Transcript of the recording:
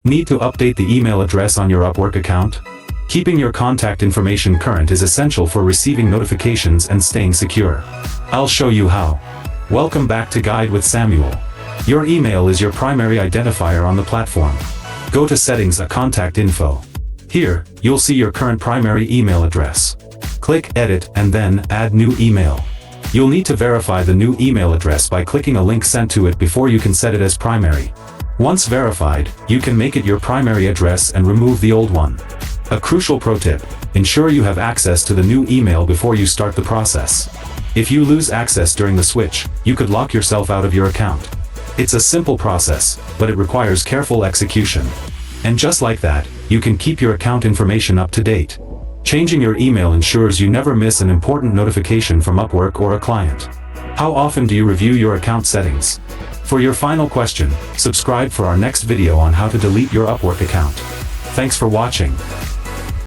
Need to update the email address on your Upwork account? Keeping your contact information current is essential for receiving notifications and staying secure. I'll show you how. Welcome back to Guide with Samuel. Your email is your primary identifier on the platform. Go to Settings, Contact Info. Here, you'll see your current primary email address. Click Edit and then Add New Email. You'll need to verify the new email address by clicking a link sent to it before you can set it as primary. Once verified, you can make it your primary address and remove the old one. A crucial pro tip: ensure you have access to the new email before you start the process. If you lose access during the switch, you could lock yourself out of your account. It's a simple process, but it requires careful execution. And just like that, you can keep your account information up to date. Changing your email ensures you never miss an important notification from Upwork or a client. How often do you review your account settings? For your final question, subscribe for our next video on how to delete your Upwork account. Thanks for watching.